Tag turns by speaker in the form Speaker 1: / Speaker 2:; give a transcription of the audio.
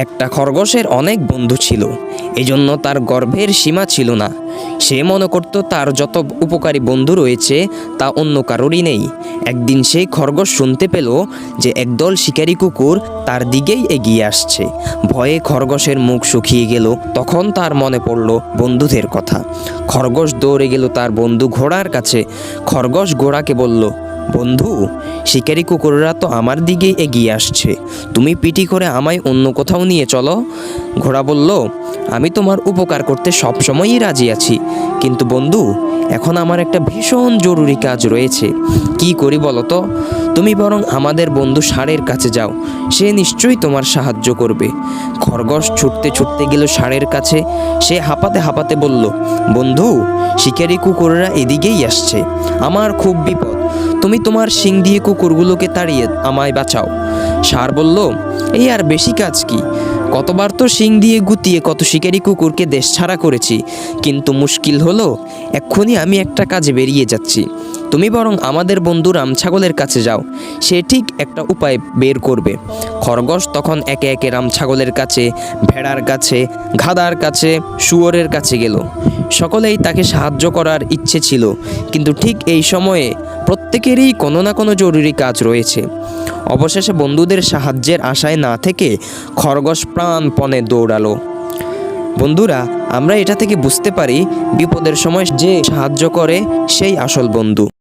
Speaker 1: একটা খরগোশের অনেক বন্ধু ছিল, এজন্য তার গর্বের সীমা ছিল না। সে মনে করত তার যত উপকারী বন্ধু রয়েছে তা অন্য কারোরই নেই। একদিন সেই খরগোশ শুনতে পেল যে একদল শিকারী কুকুর তার দিকেই এগিয়ে আসছে। ভয়ে খরগোশের মুখ শুকিয়ে গেল। তখন তার মনে পড়ল বন্ধুদের কথা। খরগোশ দৌড়ে গেল তার বন্ধু ঘোড়ার কাছে। খরগোশ ঘোড়াকে বলল, বন্ধু, শিকারী কুকুররা তো আমার দিকেই এগিয়ে আসছে, তুমি পিটি করে আমায় অন্য কোথাও নিয়ে চলো। ঘোড়া বলল, আমি তোমার উপকার করতে সবসময়ই রাজি আছি, কিন্তু বন্ধু, এখন আমার একটা ভীষণ জরুরি কাজ রয়েছে। কি করি বলো তো? তুমি বরং আমাদের বন্ধু ষাঁড়ের কাছে যাও, সে নিশ্চয়ই তোমার সাহায্য করবে। খরগোশ ছুটতে ছুটতে গেল ষাঁড়ের কাছে। সে হাঁপাতে হাঁপাতে বলল, বন্ধু, শিকারী কুকুররা এদিকেই আসছে, আমার খুব বিপদ, তুমি তোমার শিং দিয়ে কুকুরগুলোকে তাড়িয়ে আমায় বাঁচাও। ষাঁড় বলল, এই আর বেশি কাজ কি? কতবার তো শিং দিয়ে গুতিয়ে কত শিকারী কুকুরকে দেশ ছাড়া করেছি, কিন্তু মুশকিল হলো এক্ষুনি আমি একটা কাজে বেরিয়ে যাচ্ছি। তুমি বরং আমাদের বন্ধু রামছাগলের কাছে যাও, সে ঠিক একটা উপায় বের করবে। খরগোশ তখন একে একে রামছাগলের কাছে, ভেড়ার কাছে, গাধার কাছে, শুয়োরের কাছে গেল। সকলেই তাকে সাহায্য করার ইচ্ছে ছিল, কিন্তু ঠিক এই সময়ে প্রত্যেকেরই কোনো না কোনো জরুরি কাজ রয়েছে। অবশেষে বন্ধুদের সাহায্যের আশায় না থেকে খরগোশ প্রাণপণে দৌড়ালো। বন্ধুরা, আমরা এটা থেকে বুঝতে পারি বিপদের সময় যে সাহায্য করে সেই আসল বন্ধু।